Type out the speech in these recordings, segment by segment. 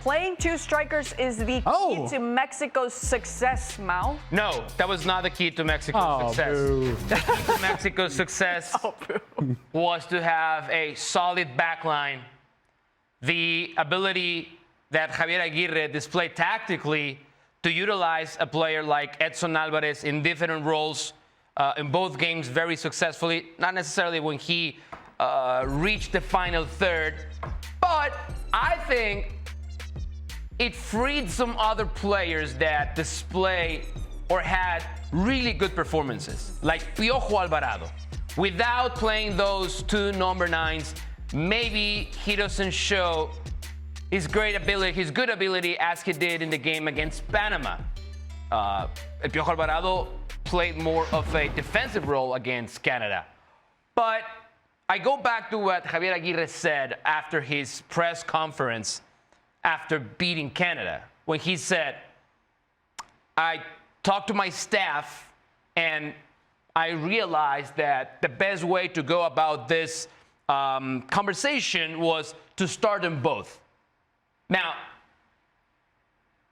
Playing two strikers is the key to Mexico's success, Mau. No, that was not the key to Mexico's success. Boo. The key to Mexico's success was to have a solid backline. The ability that Javier Aguirre displayed tactically to utilize a player like Edson Alvarez in different roles in both games very successfully. Not necessarily when he reached the final third, but I think it freed some other players that display or had really good performances, like Piojo Alvarado. Without playing those two number 9s, maybe he doesn't show his good ability as he did in the game against Panama. Piojo Alvarado played more of a defensive role against Canada. But I go back to what Javier Aguirre said after his press conference after beating Canada, when he said, I talked to my staff and I realized that the best way to go about this conversation was to start them both. Now,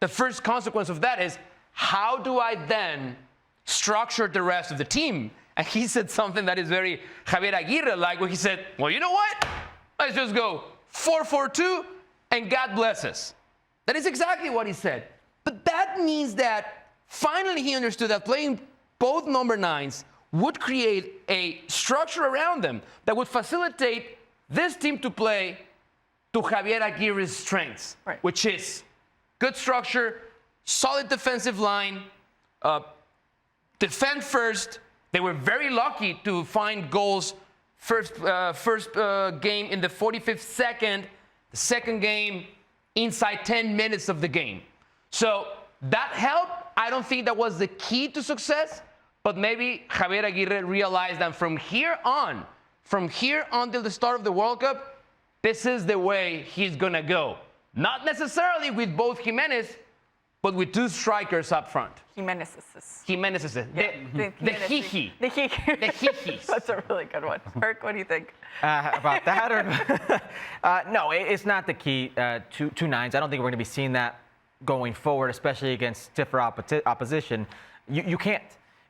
the first consequence of that is, how do I then structure the rest of the team? And he said something that is very Javier Aguirre-like, where he said, well, you know what? Let's just go 4-4-2, and God bless us. That is exactly what he said. But that means that finally he understood that playing both number 9s would create a structure around them that would facilitate this team to play to Javier Aguirre's strengths, which is good structure, solid defensive line, defend first. They were very lucky to find goals first game in the 45th second, the second game inside 10 minutes of the game. So that helped. I don't think that was the key to success, but maybe Javier Aguirre realized that from here on till the start of the World Cup, this is the way he's going to go. Not necessarily with both Jimenez, but with two strikers up front. Jimenez. The hee-hee. The hee-hee. The hee-hees. That's a really good one. Kirk, what do you think? About that? Or no, it's not the key to 9s. I don't think we're going to be seeing that going forward, especially against stiffer opposition. You can't.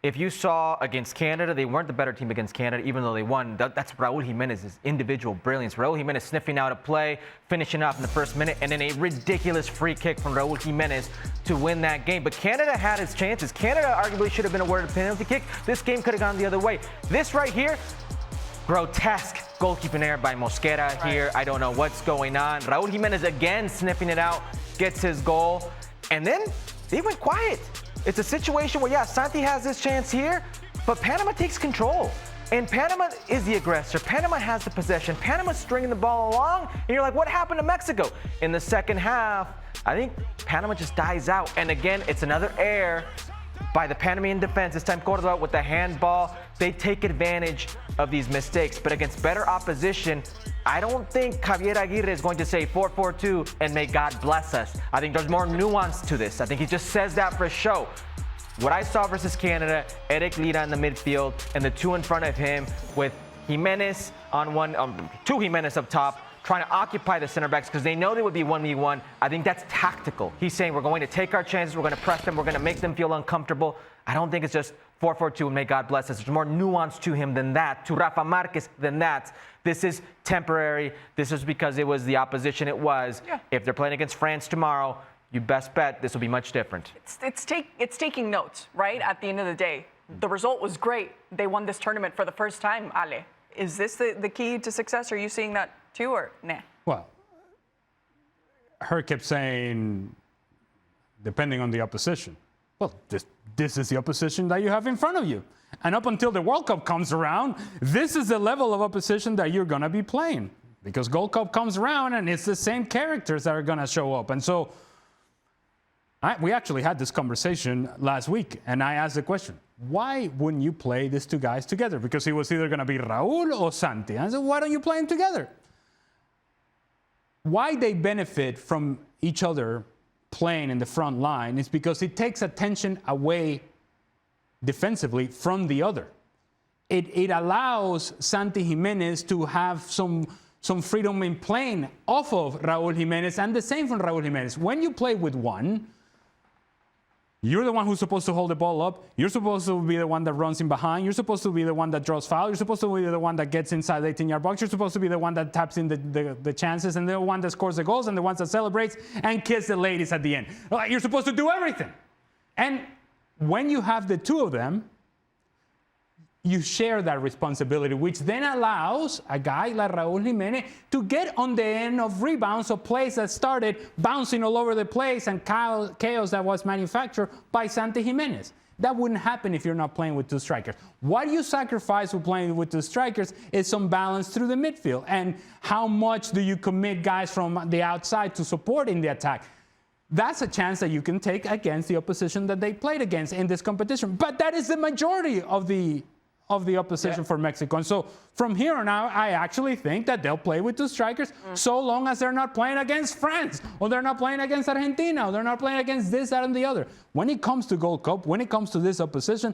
If you saw against Canada, they weren't the better team against Canada, even though they won. That's Raúl Jiménez's individual brilliance. Raúl Jiménez sniffing out a play, finishing off in the first minute, and then a ridiculous free kick from Raúl Jiménez to win that game. But Canada had its chances. Canada arguably should have been awarded a penalty kick. This game could have gone the other way. This right here, grotesque goalkeeping error by Mosquera here. I don't know what's going on. Raúl Jiménez again sniffing it out, gets his goal, and then they went quiet. It's a situation where, Santi has his chance here, but Panama takes control. And Panama is the aggressor. Panama has the possession. Panama's stringing the ball along, and you're like, what happened to Mexico? In the second half, I think Panama just dies out. And again, it's another error by the Panamanian defense. This time Cordoba with the handball. They take advantage of these mistakes. But against better opposition, I don't think Javier Aguirre is going to say 4-4-2 and may God bless us. I think there's more nuance to this. I think he just says that for show. What I saw versus Canada, Eric Lira in the midfield and the two in front of him with Jimenez on two Jimenez up top, trying to occupy the center backs because they know they would be 1v1. I think that's tactical. He's saying we're going to take our chances, we're going to press them, we're going to make them feel uncomfortable. I don't think it's just 4-4-2 and may God bless us. There's more nuance to him than that, to Rafa Marquez than that. This is temporary. This is because it was the opposition it was. Yeah. If they're playing against France tomorrow, you best bet this will be much different. It's taking notes, right? At the end of the day, the result was great. They won this tournament for the first time, Ale. Is this the key to success? Are you seeing that too, or nah? Well, her kept saying, depending on the opposition. Well, this is the opposition that you have in front of you. And up until the World Cup comes around, this is the level of opposition that you're going to be playing. Because Gold Cup comes around and it's the same characters that are going to show up. And so we actually had this conversation last week, and I asked the question, why wouldn't you play these two guys together? Because it was either going to be Raúl or Santi. And I said, why don't you play them together? Why they benefit from each other playing in the front line is because it takes attention away defensively from the other. It allows Santi Gimenez to have some some freedom in playing off of Raúl Jiménez, and the same from Raúl Jiménez. When you play with one, you're the one who's supposed to hold the ball up. You're supposed to be the one that runs in behind. You're supposed to be the one that draws foul. You're supposed to be the one that gets inside the 18-yard box. You're supposed to be the one that taps in the chances, and the one that scores the goals, and the ones that celebrates and kiss the ladies at the end. Like, you're supposed to do everything. And when you have the two of them, you share that responsibility, which then allows a guy like Raúl Jiménez to get on the end of rebounds of plays that started bouncing all over the place and chaos that was manufactured by Santi Gimenez. That wouldn't happen if you're not playing with two strikers. What you sacrifice with playing with two strikers is some balance through the midfield. And how much do you commit guys from the outside to support in the attack? That's a chance that you can take against the opposition that they played against in this competition. But that is the majority of the opposition for Mexico. And so from here on out, I actually think that they'll play with two strikers so long as they're not playing against France, or they're not playing against Argentina, or they're not playing against this, that, and the other. When it comes to Gold Cup, when it comes to this opposition,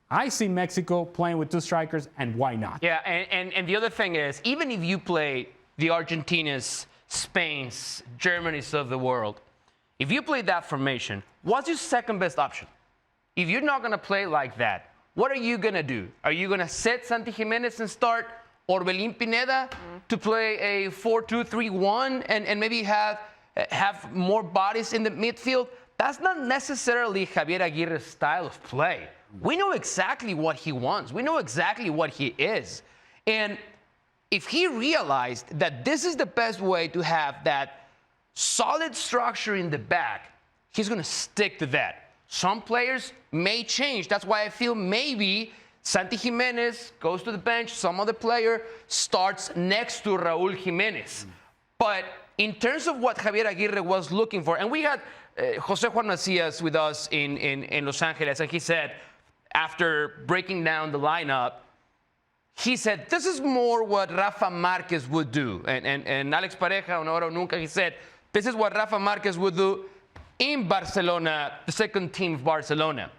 I see Mexico playing with two strikers, and why not? Yeah, and the other thing is, even if you play the Argentinas, Spain's, Germany's of the world, if you play that formation, what's your second best option? If you're not going to play like that, what are you going to do? Are you going to set Santi Gimenez and start Orbelín Pineda to play a 4-2-3-1 and maybe have more bodies in the midfield? That's not necessarily Javier Aguirre's style of play. We know exactly what he wants. We know exactly what he is. And if he realized that this is the best way to have that solid structure in the back, he's going to stick to that. Some players may change. That's why I feel maybe Santi Gimenez goes to the bench, some other player starts next to Raúl Jiménez. But in terms of what Javier Aguirre was looking for, and we had Jose Juan Macias with us in Los Angeles, and he said, after breaking down the lineup, he said, this is more what Rafa Marquez would do. And Alex Pareja, on Ahora o Nunca, he said, this is what Rafa Marquez would do in Barcelona, the second team of Barcelona.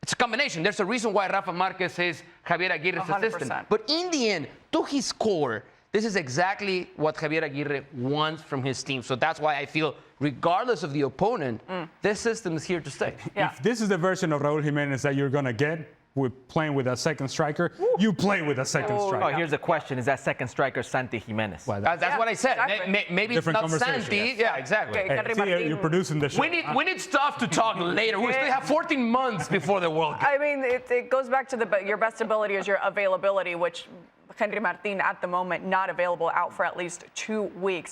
It's a combination. There's a reason why Rafa Marquez is Javier Aguirre's 100%. assistant. But in the end, to his core, this is exactly what Javier Aguirre wants from his team. So that's why I feel, regardless of the opponent, this system is here to stay. Yeah. If this is the version of Raúl Jiménez that you're going to get, with playing with a second striker, you play with a second striker. Oh, here's the question. Is that second striker Santi Gimenez? Well, That's what I said. Exactly. Maybe it's Different not conversation. Santi. Yeah, exactly. Okay. Hey, see, you're producing the show. We need stuff to talk later. We still have 14 months before the World Cup. I mean, it goes back to your best ability is your availability, which Henry Martin at the moment not available, out for at least 2 weeks.